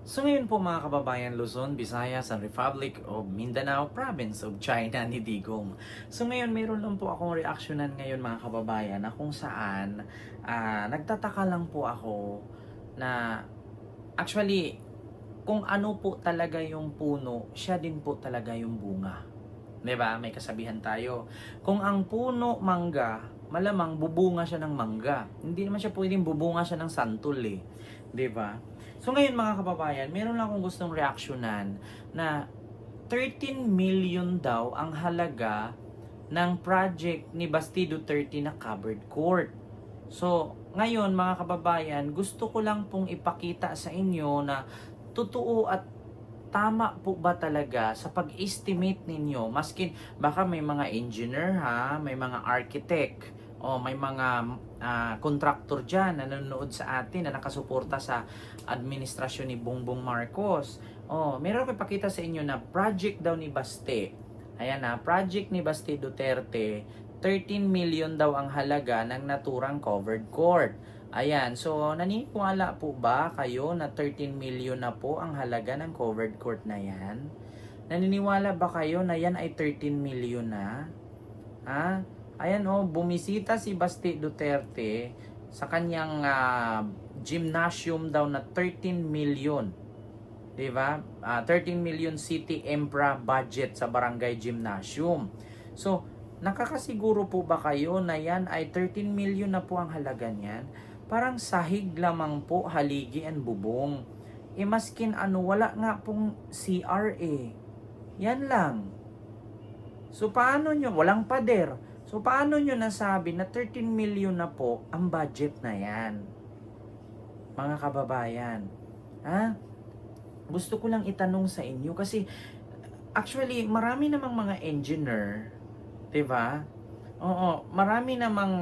So ngayon po mga kababayan, Luzon, Visayas, and Republic of Mindanao, Province of China ni Digong. So ngayon, mayroon lang po akong reaksyonan ngayon mga kababayan na kung saan nagtataka lang po ako na actually kung ano po talaga yung puno, siya din po talaga yung bunga. 'Di ba? May kasabihan tayo. Kung ang puno mangga, malamang bubunga siya ng mangga. Hindi naman siya pwedeng bubunga siya ng santol eh. 'Di ba? So ngayon mga kababayan, meron lang akong gustong reaksyonan na 13 million daw ang halaga ng project ni Basti Duterte na covered court. So, ngayon mga kababayan, gusto ko lang pong ipakita sa inyo na totoo at tama po ba talaga sa pag-estimate ninyo, maskin baka may mga engineer ha, may mga architect, o may mga contractor dyan na nanonood sa atin na nakasuporta sa administrasyon ni Bongbong Marcos. Meron ko ipakita sa inyo na project daw ni Baste. Ayan na, project ni Baste Duterte, 13 million daw ang halaga ng naturang covered court. Ayan, so naniniwala po ba kayo na 13 million na po ang halaga ng covered court na yan? Naniniwala ba kayo na yan ay 13 million na? Ha? Ayan bumisita si Basti Duterte sa kanyang gymnasium daw na 13 million. 'Di ba? 13 million city empra budget sa barangay gymnasium. So, nakakasiguro po ba kayo na yan ay 13 million na po ang halaga niyan? Parang sahig lamang po, haligi and bubong. Maskin wala nga pong CRA. Yan lang. So paano nyo, walang pader. So paano nyo nasabi na 13 million na po ang budget na yan? Mga kababayan. Ha? Gusto ko lang itanong sa inyo kasi actually marami namang mga engineer, 'di ba? Oo, marami namang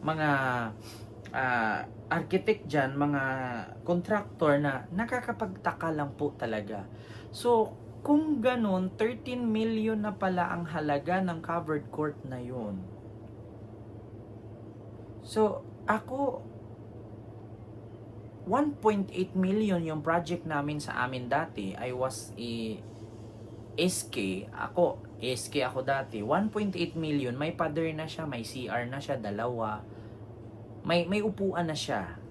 mga architect dyan, mga contractor na nakakapagtaka lang po talaga. So, kung ganun, 13 million na pala ang halaga ng covered court na yun. So, ako, 1.8 million yung project namin sa amin dati. I was SK. Ako dati. 1.8 million. May pader na siya, may CR na siya, dalawa. May upuan na siya.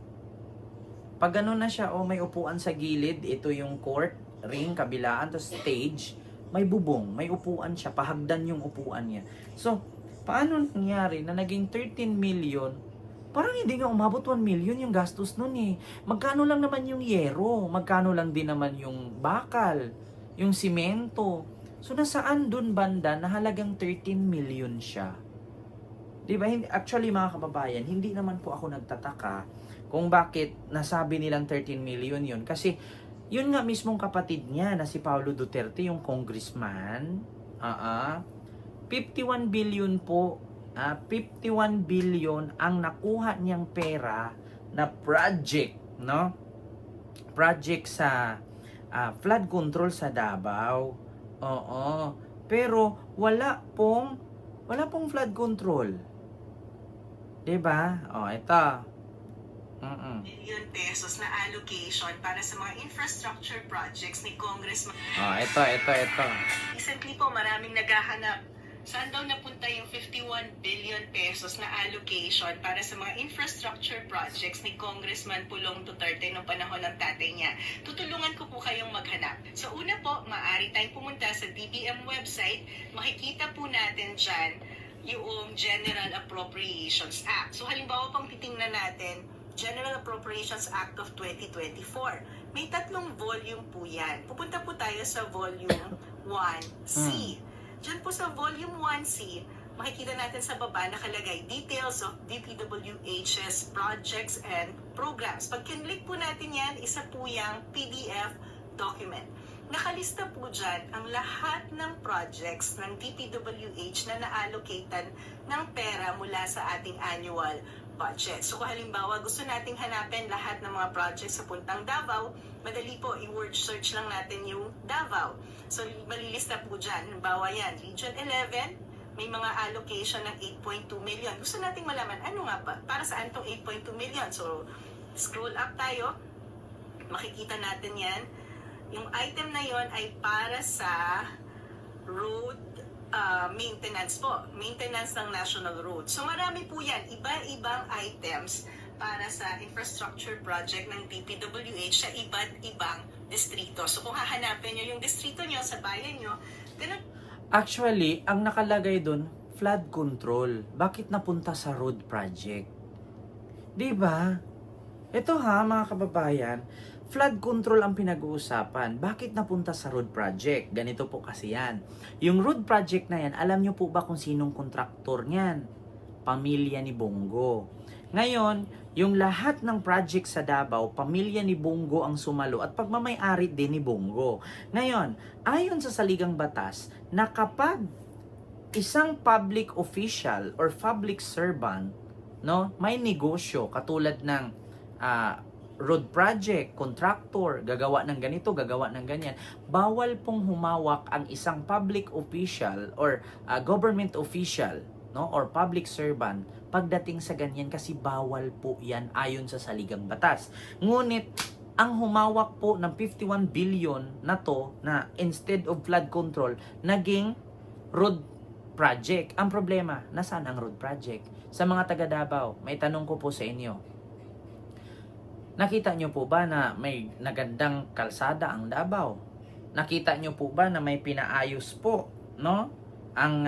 Pag gano'n na siya, may upuan sa gilid, ito yung court, ring, kabilaan, to stage, may bubong, may upuan siya, pahagdan yung upuan niya. So, paano nangyari na naging 13 million, parang hindi nga umabot 1 million yung gastos nun eh. Magkano lang naman yung yero, magkano lang din naman yung bakal, yung simento. So, nasaan dun banda na halagang 13 million siya? Diba? Actually mga kababayan, hindi naman po ako nagtataka kung bakit nasabi nilang 13 million yun. Kasi yun nga mismong kapatid niya na si Paulo Duterte, yung congressman, 51 billion po, 51 billion ang nakuha niyang pera na project, no? Project sa flood control sa Davao. Oo. Pero wala pong flood control. 'Di ba? Ito. Million pesos na allocation para sa mga infrastructure projects ni Congressman. Ito. Recently po, maraming naghahanap. Saan daw napunta yung 51 billion pesos na allocation para sa mga infrastructure projects ni Congressman Pulong Duterte noong panahon ng tatay niya? Tutulungan ko po kayong maghanap. So una po, maaari tayong pumunta sa DBM website. Makikita po natin dyan yung General Appropriations Act. So halimbawa pang titingnan natin, General Appropriations Act of 2024. May 3 volume po yan. Pupunta po tayo sa volume 1C. Diyan po sa volume 1C, makikita natin sa baba nakalagay details of DPWH's projects and programs. Pag kinlik po natin yan, isa po yung PDF document. Nakalista po dyan ang lahat ng projects ng DPWH na na-allocated ng pera mula sa ating annual budget. So kung halimbawa gusto nating hanapin lahat ng mga projects sa puntang Davao, madali po, i-word search lang natin yung Davao. So malilista po dyan. Halimbawa yan, Region 11, may mga allocation ng 8.2 million. Gusto nating malaman, ano nga ba? Para saan tong 8.2 million? So scroll up tayo. Makikita natin yan. Yung item na yon ay para sa road maintenance po. Maintenance ng national road. So marami po yan. Iba-ibang items para sa infrastructure project ng DPWH sa iba't ibang distrito. So kung hahanapin nyo yung distrito nyo sa bayan nyo, ganun. Actually, ang nakalagay doon, flood control. Bakit napunta sa road project? 'Di ba? Ito ha, mga kababayan, flood control ang pinag-uusapan. Bakit napunta sa road project? Ganito po kasi yan. Yung road project na yan, alam nyo po ba kung sinong kontraktor niyan? Pamilya ni Bongo. Ngayon, yung lahat ng project sa Davao, pamilya ni Bongo ang sumalo at pagmamay-ari din ni Bongo. Ngayon, ayon sa saligang batas, na kapag isang public official or public servant, no, may negosyo katulad ng road project, contractor, gagawa ng ganito, gagawa ng ganyan, bawal pong humawak ang isang public official or government official, no, or public servant pagdating sa ganyan kasi bawal po yan ayon sa saligang batas. Ngunit ang humawak po ng 51 billion na to na instead of flood control, naging road project. Ang problema, nasaan ang road project? Sa mga taga Davao, may tanong ko po sa inyo. Nakita nyo po ba na may nagandang kalsada ang Davao? Nakita nyo po ba na may pinaayos po, no? Ang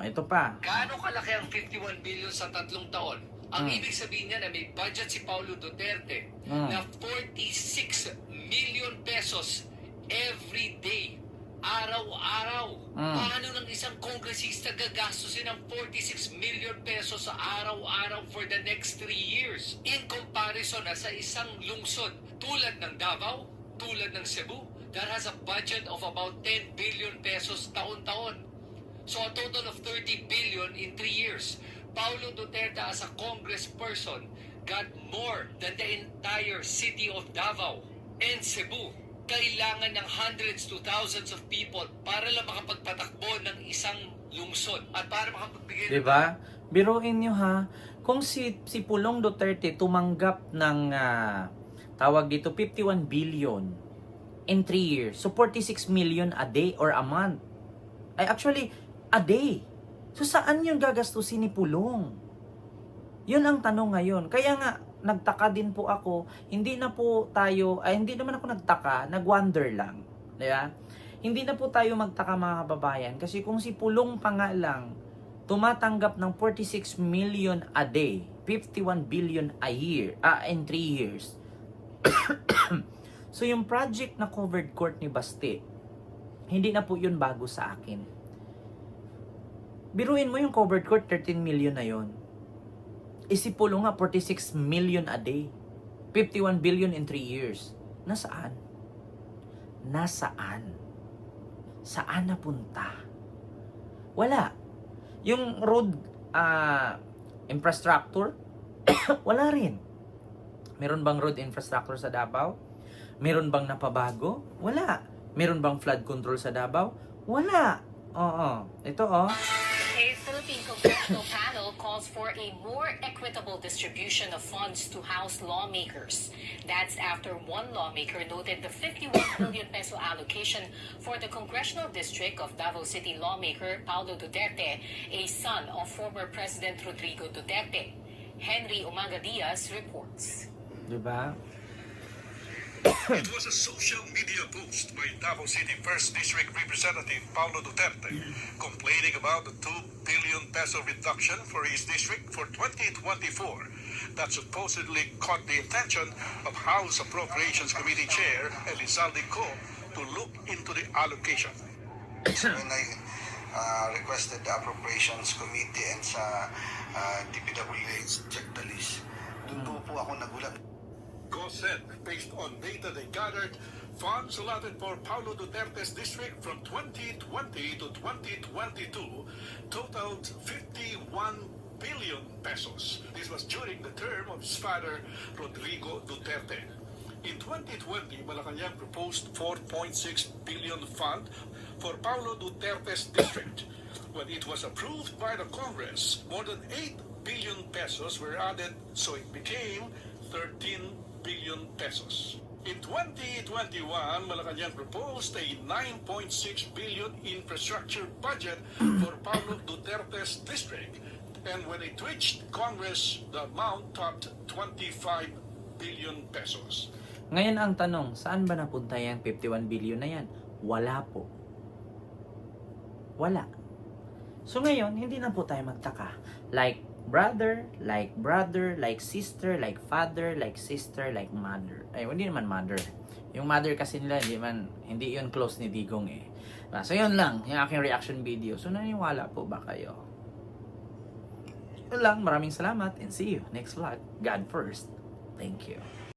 ito pa. Gaano kalaki ang 51 billion sa 3 taon? Ang ibig sabihin niya na may budget si Paulo Duterte na 46 million pesos every day, araw-araw. Paano ng isang kongresista gagastusin ng 46 million pesos sa araw-araw for the next 3 years? In comparison na sa isang lungsod tulad ng Davao, tulad ng Cebu, that has a budget of about 10 billion pesos taon-taon. So a total of 30 billion in 3 years. Paulo Duterte as a congressperson got more than the entire city of Davao and Cebu. Kailangan ng hundreds to thousands of people para lang makapagpatakbo ng isang lungsod at para makapagbigay. Diba? Biruin nyo ha, kung si Pulong Duterte tumanggap ng tawag dito 51 billion in 3 years, so 46 million a day or a month. Ay actually, a day. So saan yung gagastusin ni Pulong? Yun ang tanong ngayon. Kaya nga, nagtaka din po ako, hindi naman ako nagtaka, nag-wonder lang. Diba? Hindi na po tayo magtaka mga kababayan, kasi kung si Pulong pa nga lang, tumatanggap ng 46 million a day, 51 billion a year, in 3 years. So yung project na covered court ni Baste, hindi na po yun bago sa akin. Biruin mo yung covered court, 13 million na yun. Isipulo nga, 46 million a day. 51 billion in 3 years. Nasaan? Nasaan? Saan napunta? Wala. Yung road infrastructure, wala rin. Meron bang road infrastructure sa Davao? Meron bang napabago? Wala. Meron bang flood control sa Davao? Wala. Oo. Ito A Philippine congressional panel calls for a more equitable distribution of funds to House lawmakers. That's after one lawmaker noted the 51 billion peso allocation for the congressional district of Davao City lawmaker Paulo Duterte, a son of former President Rodrigo Duterte. Henry Umaga Diaz reports. Diba? It was a social media post by Davao City 1st District Representative Paulo Duterte complaining about the 2 billion peso reduction for his district for 2024 that supposedly caught the attention of House Appropriations Committee Chair Elizalde Co to look into the allocation. When I requested the Appropriations Committee and sa DPWH check the list, doon po ako nagulat. Go said, based on data they gathered, funds allotted for Paulo Duterte's district from 2020 to 2022 totaled 51 billion pesos. This was during the term of his father, Rodrigo Duterte. In 2020, Malacanang proposed 4.6 billion fund for Paulo Duterte's district. When it was approved by the Congress, more than 8 billion pesos were added, so it became 13 billion pesos. In 2021, Malacanang proposed a 9.6 billion infrastructure budget for Paulo Duterte's district. And when it reached Congress, the amount topped 25 billion pesos. Ngayon ang tanong, saan ba napunta yung 51 billion na yan? Wala po. Wala. So ngayon, hindi na po tayo magtaka. Like brother, like sister, like father, like sister, like mother. Ay, hindi naman mother. Yung mother kasi nila, hindi yun close ni Digong eh. So yun lang, yung aking reaction video. So naniwala po ba kayo? Yun lang, maraming salamat and see you next vlog. God first. Thank you.